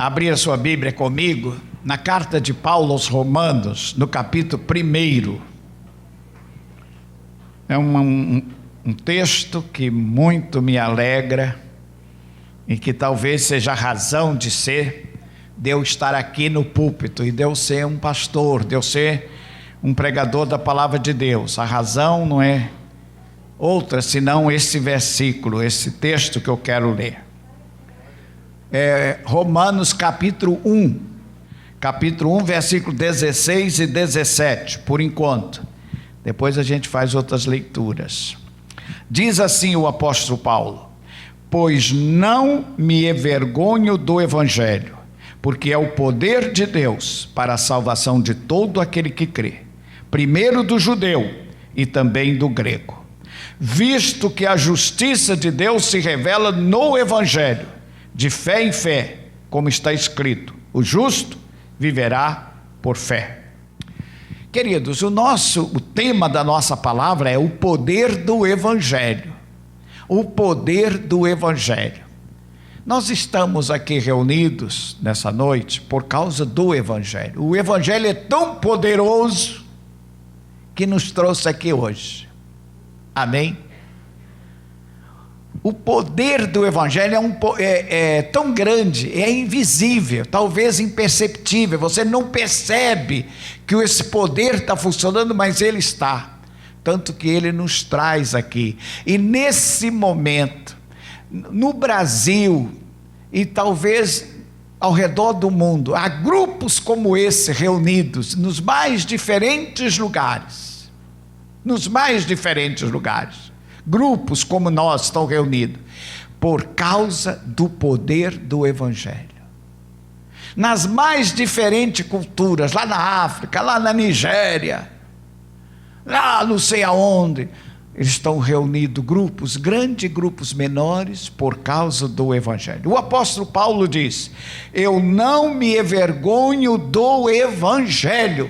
abrir a sua Bíblia comigo na carta de Paulo aos Romanos, no capítulo 1. É um texto que muito me alegra e que talvez seja a razão de ser, de eu estar aqui no púlpito e de eu ser um pastor, de eu ser um pregador da palavra de Deus. A razão não é outra senão esse versículo, esse texto que eu quero ler. Romanos capítulo 1, versículo 16 e 17, por enquanto. Depois a gente faz outras leituras. Diz assim o apóstolo Paulo: pois não me envergonho do evangelho, porque é o poder de Deus para a salvação de todo aquele que crê, primeiro do judeu e também do grego, visto que a justiça de Deus se revela no evangelho, de fé em fé, como está escrito: o justo viverá por fé. Queridos, o tema da nossa palavra é o poder do evangelho. O poder do evangelho. Nós estamos aqui reunidos nessa noite por causa do evangelho. O evangelho é tão poderoso que nos trouxe aqui hoje. Amém? O poder do evangelho é tão grande, é invisível, talvez imperceptível. Você não percebe que esse poder está funcionando, mas ele está. Tanto que ele nos traz aqui. E nesse momento, no Brasil e talvez ao redor do mundo, há grupos como esse reunidos nos mais diferentes lugares. Nos mais diferentes lugares. Grupos como nós estão reunidos por causa do poder do evangelho. Nas mais diferentes culturas, lá na África, lá na Nigéria, lá não sei aonde, eles estão reunidos, grupos, grandes grupos menores, por causa do evangelho. O apóstolo Paulo diz: eu não me envergonho do evangelho.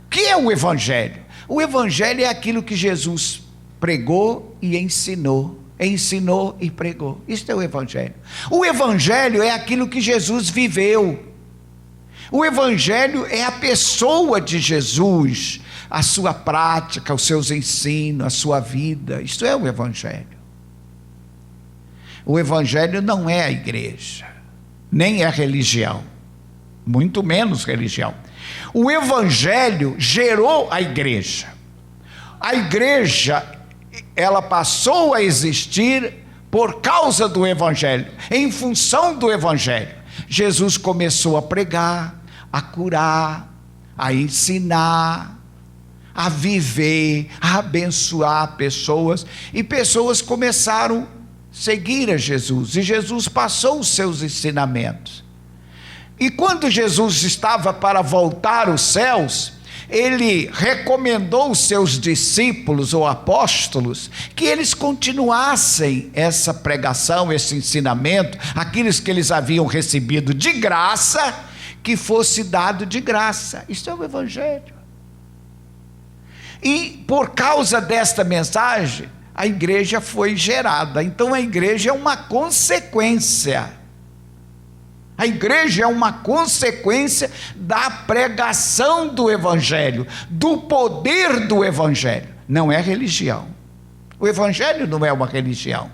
O que é o evangelho? O evangelho é aquilo que Jesus pregou e ensinou e pregou. Isso é o evangelho. O evangelho é aquilo que Jesus viveu. O evangelho é a pessoa de Jesus, a sua prática, os seus ensinos, a sua vida. Isso é o evangelho. O evangelho não é a igreja, nem é religião, muito menos religião. O evangelho gerou a igreja. A igreja, ela passou a existir por causa do evangelho, em função do evangelho. Jesus começou a pregar, a curar, a ensinar, a viver, a abençoar pessoas, e pessoas começaram a seguir a Jesus, e Jesus passou os seus ensinamentos. E quando Jesus estava para voltar aos céus, ele recomendou aos seus discípulos ou apóstolos que eles continuassem essa pregação, esse ensinamento, aqueles que eles haviam recebido de graça, que fosse dado de graça. Isso é o evangelho. E por causa desta mensagem, a igreja foi gerada. Então a igreja é uma consequência. A igreja é uma consequência da pregação do evangelho, do poder do evangelho. Não é religião. O evangelho não é uma religião.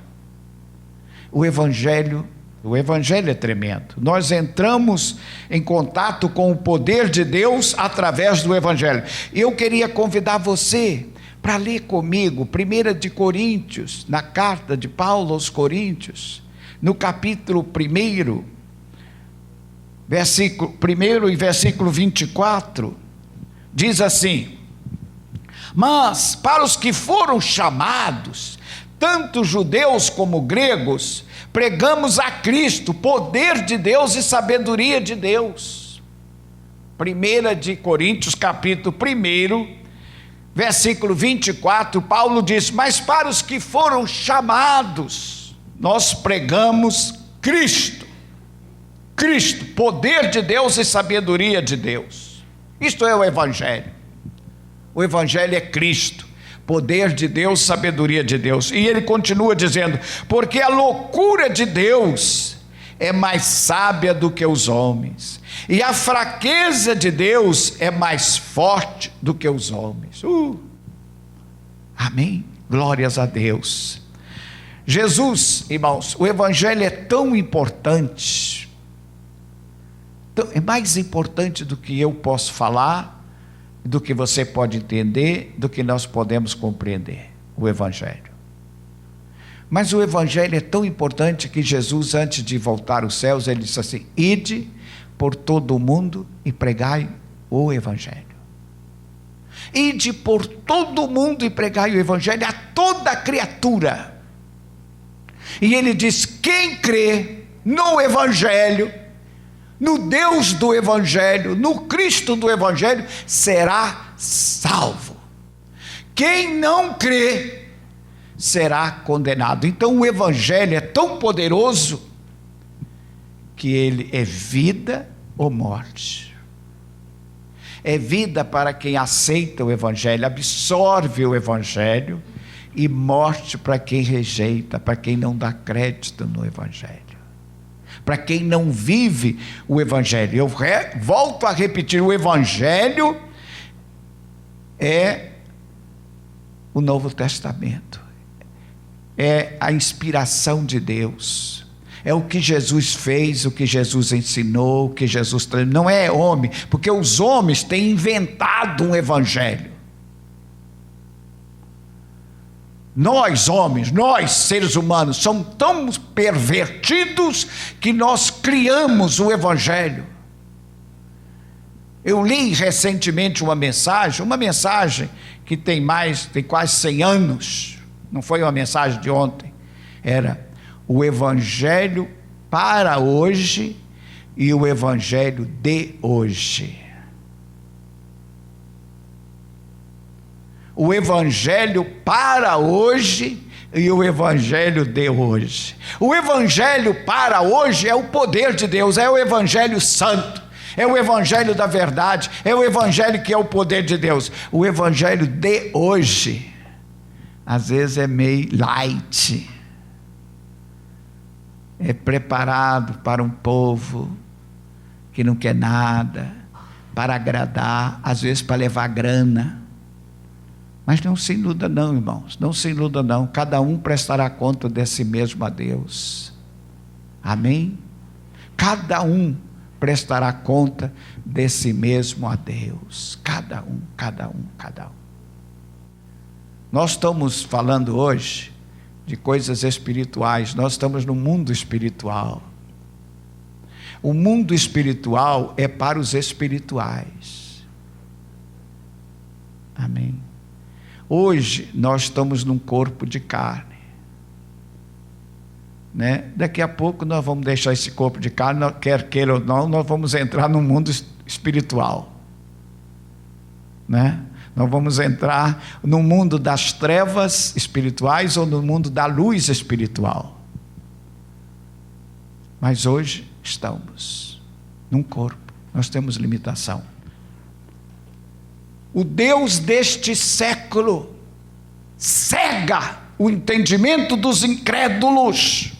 O evangelho é tremendo. Nós entramos em contato com o poder de Deus através do evangelho. E eu queria convidar você para ler comigo 1 de Coríntios, na carta de Paulo aos Coríntios, no capítulo 1, versículo 1 e versículo 24, diz assim: mas para os que foram chamados, tanto judeus como gregos, pregamos a Cristo, poder de Deus e sabedoria de Deus. 1 de Coríntios capítulo 1, versículo 24, Paulo diz: mas para os que foram chamados, nós pregamos Cristo, poder de Deus e sabedoria de Deus. Isto é o evangelho. O evangelho é Cristo, poder de Deus, sabedoria de Deus. E ele continua dizendo: porque a loucura de Deus é mais sábia do que os homens, e a fraqueza de Deus é mais forte do que os homens. Amém? Glórias a Deus. Jesus, irmãos, o Evangelho é tão importante, é mais importante do que eu posso falar, do que você pode entender, do que nós podemos compreender, o Evangelho. Mas o Evangelho é tão importante que Jesus, antes de voltar aos céus, ele disse assim: ide por todo o mundo e pregai o Evangelho. Ide por todo o mundo e pregai o Evangelho a toda criatura. E ele diz: quem crê no Evangelho, no Deus do Evangelho, no Cristo do Evangelho, será salvo. Quem não crê será condenado. Então o Evangelho é tão poderoso que ele é vida ou morte. É vida para quem aceita o Evangelho, absorve o Evangelho, e morte para quem rejeita, para quem não dá crédito no Evangelho, para quem não vive o Evangelho. Eu volto a repetir: o Evangelho é o Novo Testamento, é a inspiração de Deus, é o que Jesus fez, o que Jesus ensinou, o que Jesus treinou. Não é homem, porque os homens têm inventado um Evangelho. Nós homens, nós seres humanos, somos tão pervertidos que nós criamos o Evangelho. Eu li recentemente uma mensagem que tem quase 100 anos, não foi uma mensagem de ontem, era o Evangelho para hoje e o Evangelho de hoje. O Evangelho para hoje e o Evangelho de hoje. O Evangelho para hoje é o poder de Deus, é o Evangelho santo, é o Evangelho da verdade, é o Evangelho que é o poder de Deus. O Evangelho de hoje, às vezes é meio light, é preparado para um povo que não quer nada, para agradar, às vezes para levar grana. Mas não se iluda não, irmãos, não se iluda não, cada um prestará conta de si mesmo a Deus, amém? Cada um prestará conta de si mesmo a Deus, cada um. Nós estamos falando hoje de coisas espirituais, nós estamos no mundo espiritual. O mundo espiritual é para os espirituais, amém? Hoje nós estamos num corpo de carne, né? Daqui a pouco nós vamos deixar esse corpo de carne, quer queira ou não, nós vamos entrar no mundo espiritual, né? Nós vamos entrar no mundo das trevas espirituais ou no mundo da luz espiritual. Mas hoje estamos num corpo, nós temos limitação. O Deus deste século cega o entendimento dos incrédulos,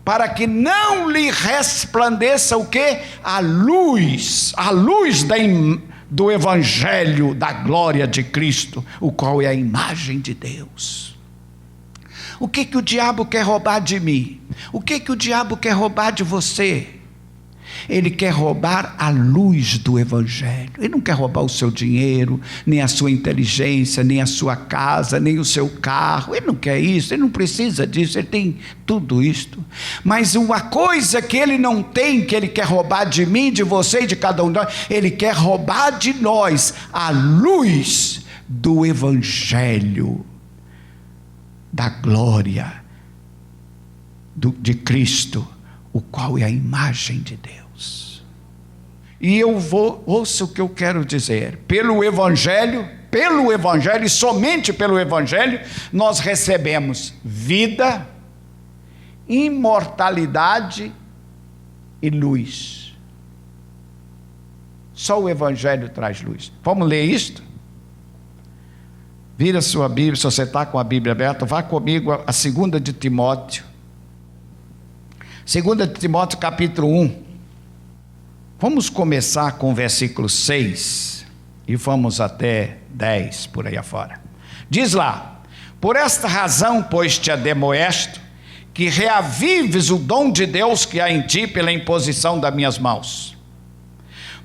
para que não lhe resplandeça o quê? A luz do Evangelho da glória de Cristo, o qual é a imagem de Deus. O que o diabo quer roubar de mim? O que o diabo quer roubar de você? Ele quer roubar a luz do Evangelho. Ele não quer roubar o seu dinheiro, nem a sua inteligência, nem a sua casa, nem o seu carro. Ele não quer isso, ele não precisa disso, ele tem tudo isto. Mas uma coisa que ele não tem, que ele quer roubar de mim, de você e de cada um de nós, ele quer roubar de nós a luz do Evangelho da glória de Cristo, o qual é a imagem de Deus. E ouça o que eu quero dizer: pelo Evangelho, e somente pelo Evangelho, nós recebemos vida, imortalidade e luz. Só o Evangelho traz luz. Vamos ler isto? Vira a sua Bíblia, se você está com a Bíblia aberta, vá comigo a 2 de Timóteo. 2 Timóteo capítulo 1, vamos começar com o versículo 6 e vamos até 10 por aí afora. Diz lá: por esta razão, pois, te ademoesto, que reavives o dom de Deus que há em ti pela imposição das minhas mãos.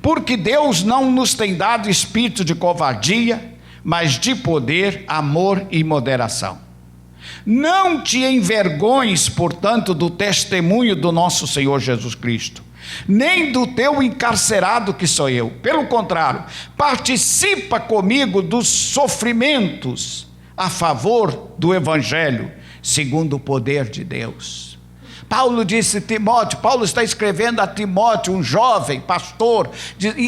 Porque Deus não nos tem dado espírito de covardia, mas de poder, amor e moderação. Não te envergonhes, portanto, do testemunho do nosso Senhor Jesus Cristo, nem do teu encarcerado que sou eu. Pelo contrário, participa comigo dos sofrimentos a favor do Evangelho, segundo o poder de Deus. Paulo disse, Paulo está escrevendo a Timóteo, um jovem pastor,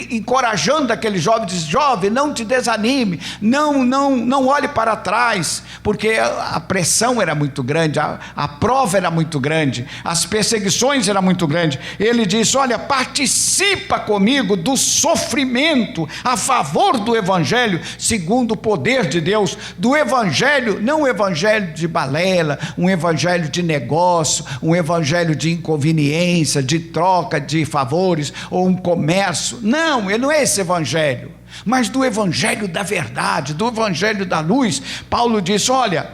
encorajando aquele jovem, diz: jovem, não te desanime, não olhe para trás, porque a pressão era muito grande, a prova era muito grande, as perseguições eram muito grandes. Ele disse: olha, participa comigo do sofrimento a favor do Evangelho, segundo o poder de Deus, do Evangelho, não um evangelho de balela, um evangelho de negócio, um evangelho de inconveniência, de troca de favores, ou um comércio. Não é esse evangelho, mas do evangelho da verdade, do evangelho da luz. Paulo disse: olha,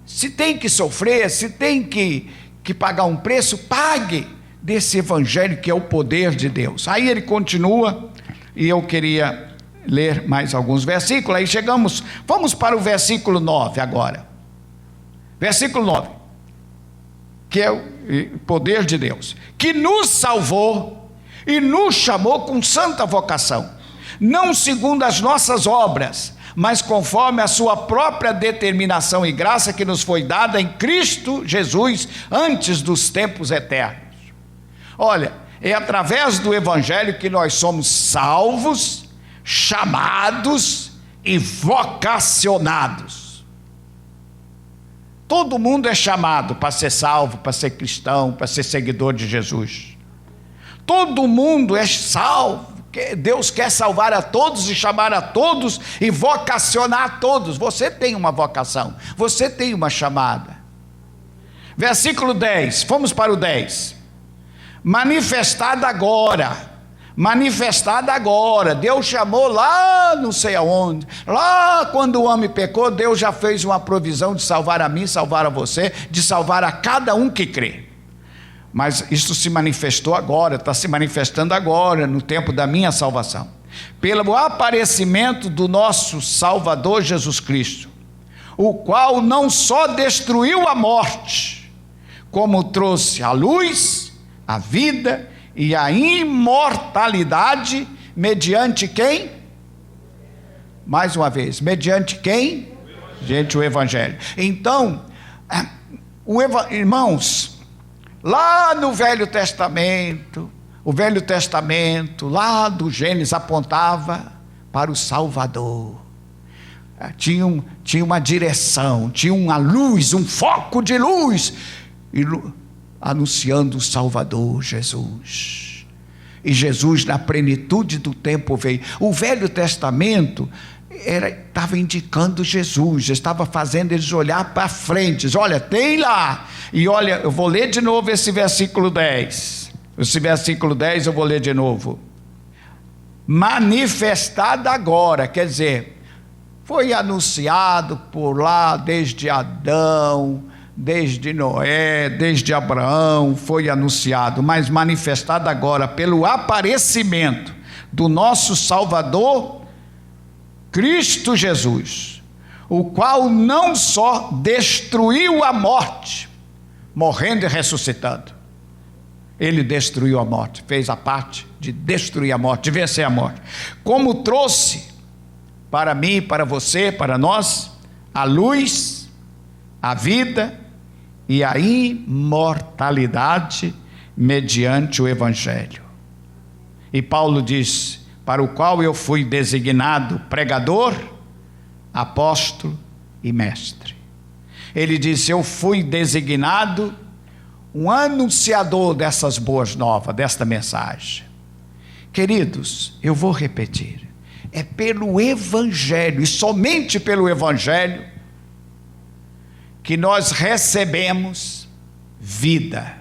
se tem que sofrer, se tem que pagar um preço, pague desse evangelho que é o poder de Deus. Aí ele continua, e eu queria ler mais alguns versículos. Aí vamos para o versículo 9 agora. Versículo 9, que é o poder de Deus, que nos salvou e nos chamou com santa vocação, não segundo as nossas obras, mas conforme a sua própria determinação e graça que nos foi dada em Cristo Jesus antes dos tempos eternos. Olha, é através do Evangelho que nós somos salvos, chamados e vocacionados. Todo mundo é chamado para ser salvo, para ser cristão, para ser seguidor de Jesus. Todo mundo é salvo. Deus quer salvar a todos e chamar a todos e vocacionar a todos. Você tem uma vocação, você tem uma chamada. Versículo 10, vamos para o 10. Manifestada agora, Deus chamou lá não sei aonde, lá quando o homem pecou, Deus já fez uma provisão de salvar a mim, salvar a você, de salvar a cada um que crê. Mas isso se manifestou agora, está se manifestando agora, no tempo da minha salvação, pelo aparecimento do nosso Salvador Jesus Cristo, o qual não só destruiu a morte, como trouxe a luz, a vida e a imortalidade, mediante quem? Mais uma vez, mediante quem? Gente, o Evangelho. Então, irmãos, lá no Velho Testamento, o Velho Testamento, lá do Gênesis, apontava para o Salvador. Tinha uma direção, tinha uma luz, um foco de luz, anunciando o Salvador, Jesus. E Jesus, na plenitude do tempo, veio. O Velho Testamento estava indicando Jesus, estava fazendo eles olhar para frente. Olha, tem lá. E olha, eu vou ler de novo esse versículo 10. Esse versículo 10 eu vou ler de novo. Manifestada agora, quer dizer, foi anunciado por lá desde Adão, desde Noé, desde Abraão, foi anunciado, mas manifestado agora pelo aparecimento do nosso Salvador, Cristo Jesus, o qual não só destruiu a morte, morrendo e ressuscitando, ele destruiu a morte, fez a parte de destruir a morte, de vencer a morte, como trouxe para mim, para você, para nós, a luz, a vida e a imortalidade mediante o Evangelho. E Paulo diz: para o qual eu fui designado pregador, apóstolo e mestre. Ele disse: eu fui designado um anunciador dessas boas novas, desta mensagem. Queridos, eu vou repetir, é pelo Evangelho, e somente pelo Evangelho, que nós recebemos vida.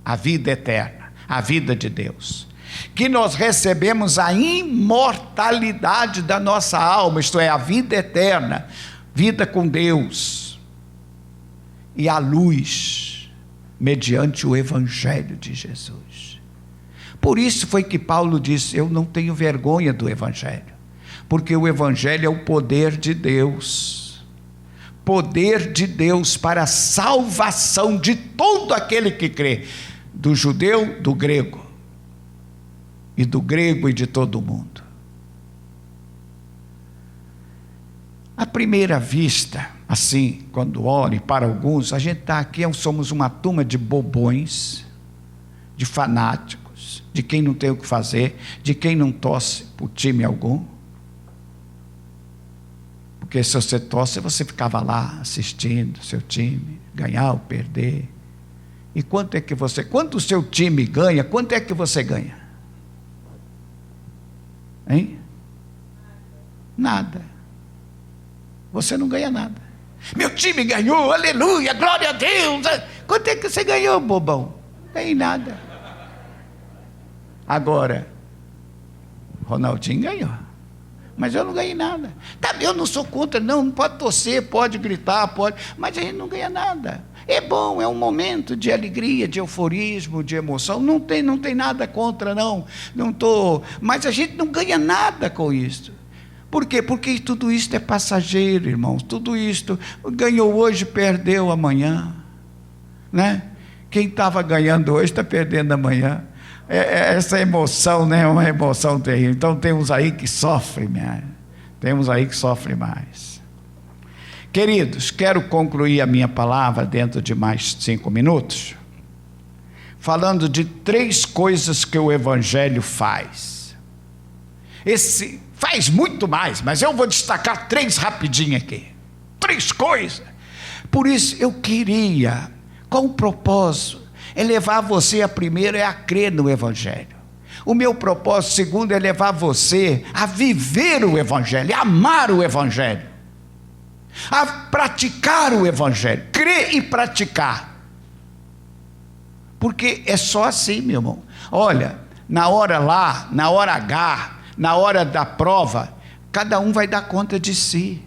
a vida eterna, a vida de Deus, que nós recebemos a imortalidade da nossa alma, isto é, a vida eterna, vida com Deus, e a luz, mediante o Evangelho de Jesus. Por isso foi que Paulo disse: eu não tenho vergonha do Evangelho, porque o Evangelho é o poder de Deus, poder de Deus para a salvação de todo aquele que crê, do judeu, do grego, e do grego e de todo mundo. À primeira vista, assim, quando olhe para alguns, a gente está aqui, somos uma turma de bobões, de fanáticos, de quem não tem o que fazer, de quem não torce por time algum. Porque se você torce, você ficava lá assistindo seu time ganhar ou perder. E quanto o seu time ganha, quanto é que você ganha? Hein? Nada. Você não ganha nada. Meu time ganhou, aleluia, glória a Deus. Quanto é que você ganhou, bobão? Nem nada. Agora, Ronaldinho ganhou, mas eu não ganhei nada. Tá, eu não sou contra, não pode torcer, pode gritar, pode, mas a gente não ganha nada. É bom, é um momento de alegria, de euforismo, de emoção, não tem nada contra, não estou, mas a gente não ganha nada com isso. Por quê? Porque tudo isso é passageiro, irmãos. Tudo isso, ganhou hoje, perdeu amanhã, né? Quem estava ganhando hoje está perdendo amanhã. Essa emoção, né, é uma emoção terrível. Então temos aí que sofrem, temos aí que sofrem mais. Queridos, quero concluir a minha palavra dentro de mais 5 minutos, falando de 3 coisas que o Evangelho faz. Faz muito mais, mas eu vou destacar 3 rapidinho aqui. 3 coisas. Por isso eu queria, com o propósito, levar você a primeiro a crer no Evangelho. O meu propósito segundo é levar você a viver o Evangelho, a amar o Evangelho, a praticar o Evangelho, crer e praticar. Porque é só assim, meu irmão. Olha, na hora lá, na hora H, na hora da prova, cada um vai dar conta de si.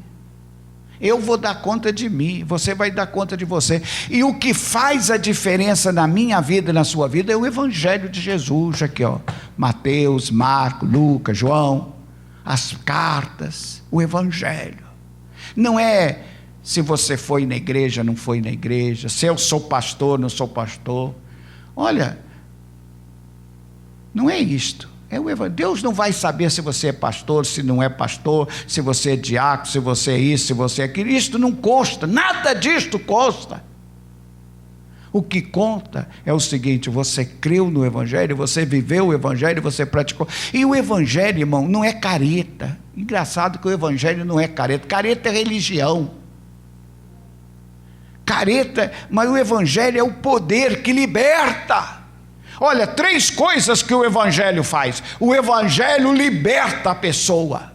Eu vou dar conta de mim, você vai dar conta de você. E o que faz a diferença na minha vida e na sua vida é o Evangelho de Jesus. Aqui, ó, Mateus, Marcos, Lucas, João, as cartas, o Evangelho. Não é se você foi na igreja, não foi na igreja, se eu sou pastor, não sou pastor. Olha, não é isto. Deus não vai saber se você é pastor, se não é pastor, se você é diácono, se você é isso, se você é aquilo. Isto não consta, nada disto consta. O que conta é o seguinte: você creu no Evangelho, você viveu o Evangelho, você praticou. E o Evangelho, irmão, não é careta. Engraçado que o Evangelho não é careta. Careta é religião. Careta, mas o Evangelho é o poder que liberta. Olha, 3 coisas que o Evangelho faz. O Evangelho liberta a pessoa.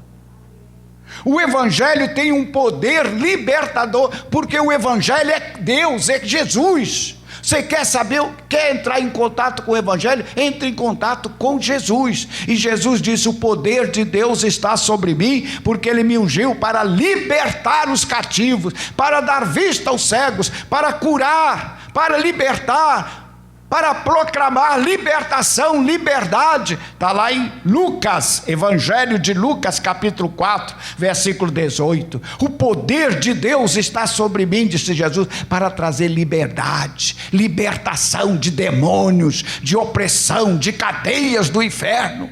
O Evangelho tem um poder libertador, porque o Evangelho é Deus, é Jesus. Você quer saber, quer entrar em contato com o Evangelho? Entre em contato com Jesus. E Jesus disse: o poder de Deus está sobre mim, porque Ele me ungiu para libertar os cativos, para dar vista aos cegos, para curar, para libertar, para proclamar libertação, liberdade. Está lá em Lucas, Evangelho de Lucas, capítulo 4, versículo 18. O poder de Deus está sobre mim, disse Jesus, para trazer liberdade, libertação de demônios, de opressão, de cadeias do inferno.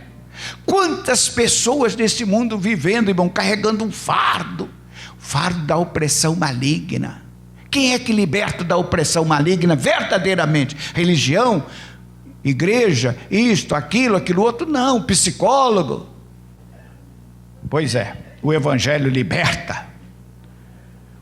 Quantas pessoas nesse mundo vivendo, irmão, carregando um fardo da opressão maligna. Quem é que liberta da opressão maligna verdadeiramente? Religião? Igreja? Isto, aquilo outro? Não, psicólogo. Pois é, o Evangelho liberta.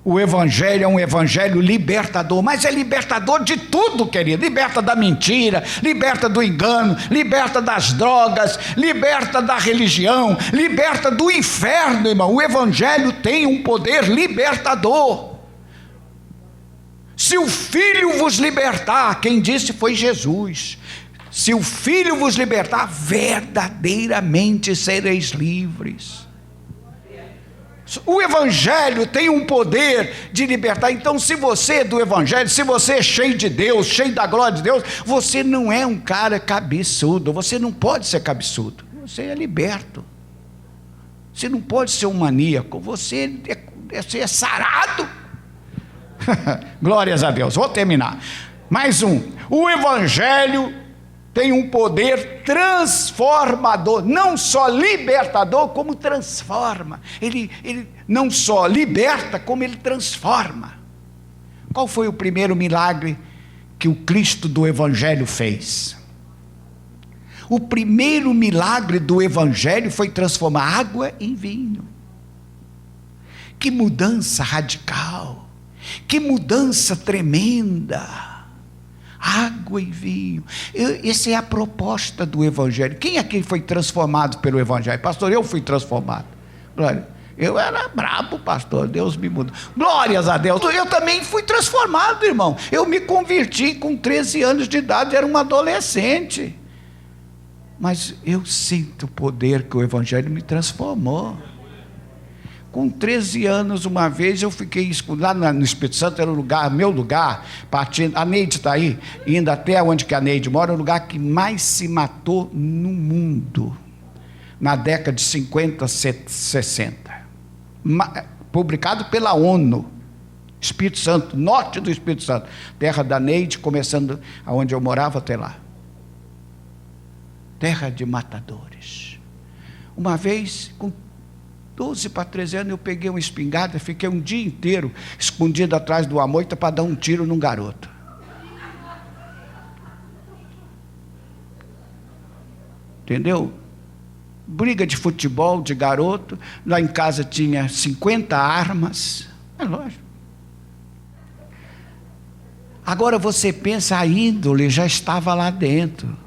O Evangelho é um Evangelho libertador, mas é libertador de tudo, querido. Liberta da mentira, liberta do engano, liberta das drogas, liberta da religião, liberta do inferno, irmão. O Evangelho tem um poder libertador. Se o Filho vos libertar, quem disse foi Jesus. Se o Filho vos libertar, verdadeiramente sereis livres. O Evangelho tem um poder de libertar. Então, se você é do Evangelho, se você é cheio de Deus, cheio da glória de Deus, você não é um cara cabeçudo. Você não pode ser cabeçudo. Você é liberto. Você não pode ser um maníaco. Você é sarado. Glórias a Deus. Vou terminar. Mais um. O Evangelho tem um poder transformador, não só libertador, como transforma. Ele não só liberta, como ele transforma. Qual foi o primeiro milagre que o Cristo do Evangelho fez? O primeiro milagre do Evangelho foi transformar água em vinho. Que mudança radical! Que mudança tremenda! Água e vinho. Essa é a proposta do Evangelho. Quem aqui foi transformado pelo Evangelho? Pastor, eu fui transformado. Glória. Eu era brabo, pastor, Deus me mudou. Glórias a Deus. Eu também fui transformado, irmão. Eu me converti com 13 anos de idade, era um adolescente. Mas eu sinto o poder que o Evangelho me transformou. Com 13 anos, uma vez, eu fiquei lá no Espírito Santo, era o lugar, meu lugar, partindo, a Neide está aí, indo até onde que a Neide mora, o lugar que mais se matou no mundo, na década de 50, 60, publicado pela ONU, Espírito Santo, norte do Espírito Santo, terra da Neide, começando aonde eu morava até lá, terra de matadores. Uma vez, com 12 para 13 anos, eu peguei uma espingarda, fiquei um dia inteiro escondido atrás de uma moita para dar um tiro num garoto. Entendeu? Briga de futebol de garoto, lá em casa tinha 50 armas, é lógico. Agora você pensa, a índole já estava lá dentro.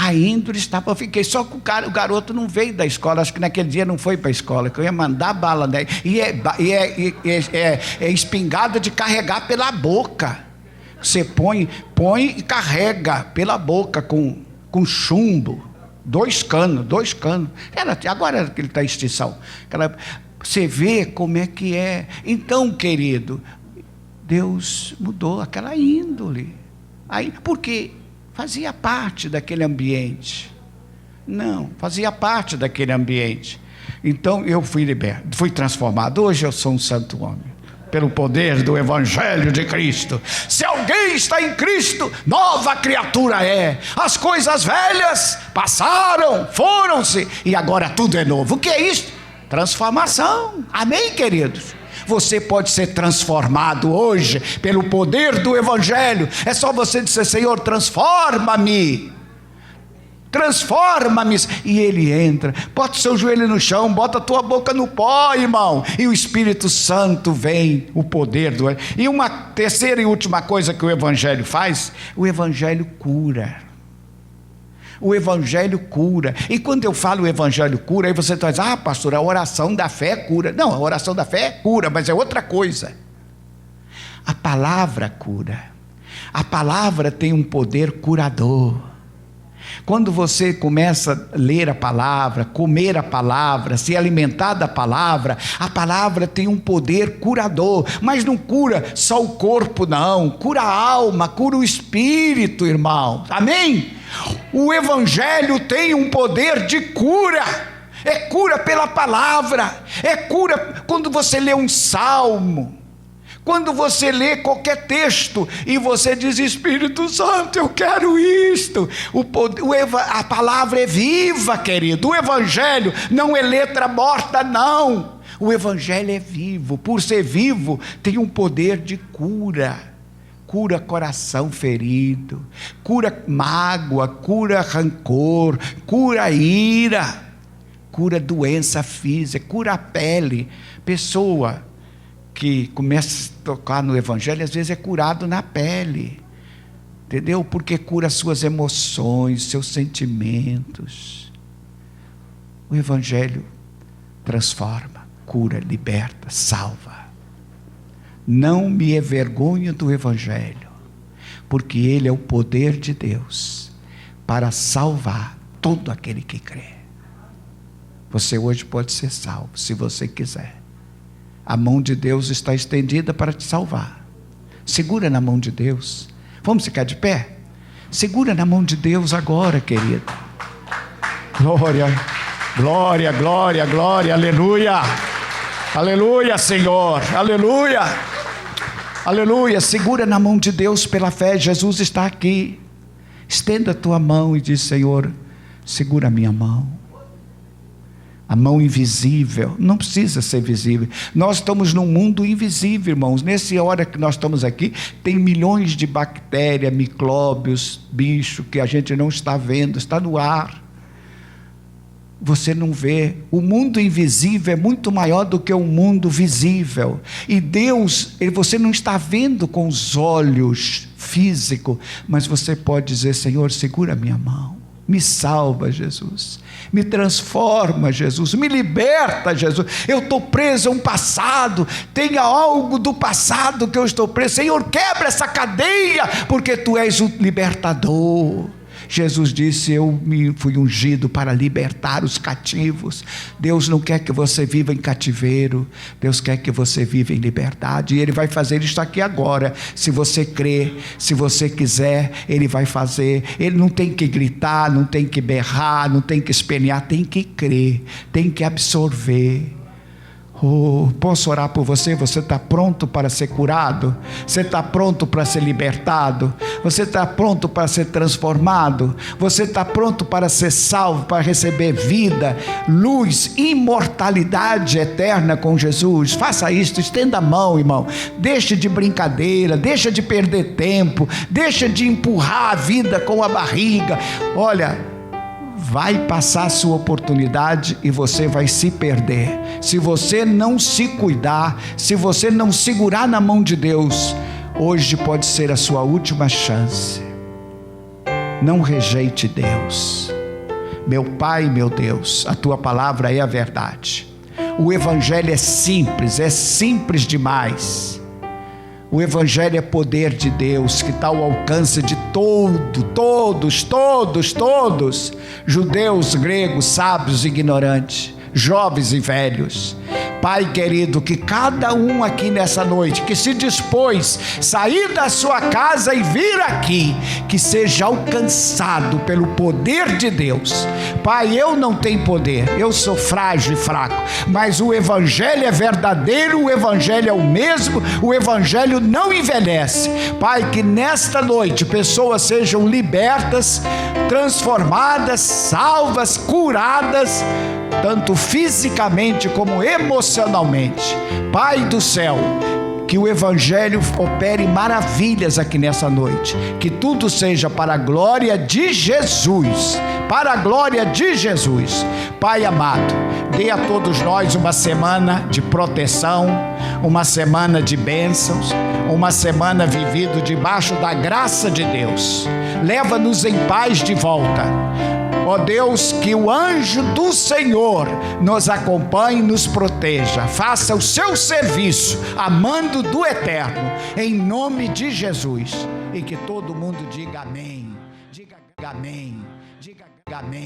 A índole estava, eu fiquei, só que o garoto não veio da escola, acho que naquele dia não foi para a escola, que eu ia mandar bala nele, e é espingarda de carregar pela boca, você põe e carrega pela boca com chumbo, dois canos, agora que ele está em extinção, você vê como é que é. Então, querido, Deus mudou aquela índole, aí, porque fazia parte daquele ambiente. Não, fazia parte daquele ambiente. Então eu fui liberto, fui transformado. Hoje eu sou um santo homem, pelo poder do Evangelho de Cristo. Se alguém está em Cristo, nova criatura é. As coisas velhas passaram, foram-se, e agora tudo é novo. O que é isso? Transformação. Amém, queridos? Você pode ser transformado hoje pelo poder do Evangelho. É só você dizer: Senhor, transforma-me, transforma-me, e Ele entra. Bota o seu joelho no chão, bota a tua boca no pó, irmão, e o Espírito Santo vem, o poder do... E uma terceira e última coisa que o Evangelho faz: o Evangelho cura. O Evangelho cura. E quando eu falo o Evangelho cura, aí você diz: ah, pastor, a oração da fé cura. Não, a oração da fé cura, mas é outra coisa. A palavra cura. A palavra tem um poder curador. Quando você começa a ler a palavra, comer a palavra, se alimentar da palavra, a palavra tem um poder curador. Mas não cura só o corpo, não. Cura a alma, cura o espírito, irmão. Amém? O Evangelho tem um poder de cura. É cura pela palavra. É cura quando você lê um salmo, quando você lê qualquer texto e você diz: Espírito Santo, eu quero isto. A palavra é viva, querido. O Evangelho não é letra morta, não. O Evangelho é vivo. Por ser vivo, tem um poder de cura. Cura coração ferido, cura mágoa, cura rancor, cura ira, cura doença física, cura a pele. Pessoa que começa a tocar no Evangelho, às vezes é curado na pele, entendeu? Porque cura suas emoções, seus sentimentos. O Evangelho transforma, cura, liberta, salva. Não me envergonho do Evangelho, porque ele é o poder de Deus para salvar todo aquele que crê. Você hoje pode ser salvo, se você quiser. A mão de Deus está estendida para te salvar. Segura na mão de Deus. Vamos ficar de pé? Segura na mão de Deus agora, querido. Glória, glória, glória, glória, aleluia. Aleluia, Senhor, aleluia. Aleluia, segura na mão de Deus pela fé. Jesus está aqui. Estenda a tua mão e diz: Senhor, segura a minha mão. A mão invisível, não precisa ser visível. Nós estamos num mundo invisível, irmãos. Nessa hora que nós estamos aqui, tem milhões de bactérias, micróbios, bicho que a gente não está vendo, está no ar. Você não vê. O mundo invisível é muito maior do que o mundo visível. E Deus, você não está vendo com os olhos físicos, mas você pode dizer: Senhor, segura a minha mão. Me salva, Jesus. Me transforma, Jesus. Me liberta, Jesus. Eu estou preso a um passado. Tem algo do passado que eu estou preso. Senhor, quebra essa cadeia, porque Tu és o libertador. Jesus disse: eu me fui ungido para libertar os cativos. Deus não quer que você viva em cativeiro. Deus quer que você viva em liberdade. E Ele vai fazer isso aqui agora. Se você crer, se você quiser, Ele vai fazer. Ele não tem que gritar, não tem que berrar, não tem que espernear. Tem que crer, tem que absorver. Oh, posso orar por você? Você está pronto para ser curado? Você está pronto para ser libertado? Você está pronto para ser transformado? Você está pronto para ser salvo, para receber vida, luz, imortalidade eterna com Jesus? Faça isso, estenda a mão, irmão. Deixa de brincadeira, deixa de perder tempo, deixa de empurrar a vida com a barriga. Olha, vai passar a sua oportunidade e você vai se perder. Se você não se cuidar, se você não segurar na mão de Deus, hoje pode ser a sua última chance. Não rejeite Deus. Meu Pai, meu Deus, a Tua palavra é a verdade. O Evangelho é simples demais. O Evangelho é poder de Deus, que está ao alcance de todos, judeus, gregos, sábios, ignorantes, jovens e velhos. Pai querido, que cada um aqui nessa noite, que se dispôs a sair da sua casa e vir aqui, que seja alcançado pelo poder de Deus. Pai, eu não tenho poder, eu sou frágil e fraco, mas o Evangelho é verdadeiro, o Evangelho é o mesmo, o Evangelho não envelhece. Pai, que nesta noite pessoas sejam libertas, transformadas, salvas, curadas, tanto fisicamente como emocionalmente. Pai do céu, que o Evangelho opere maravilhas aqui nessa noite, que tudo seja para a glória de Jesus, para a glória de Jesus. Pai amado, dê a todos nós uma semana de proteção, uma semana de bênçãos, uma semana vivida debaixo da graça de Deus. Leva-nos em paz de volta. Ó Deus, que o anjo do Senhor nos acompanhe e nos proteja. Faça o seu serviço, amando do eterno, em nome de Jesus. E que todo mundo diga amém. Diga amém. Diga amém.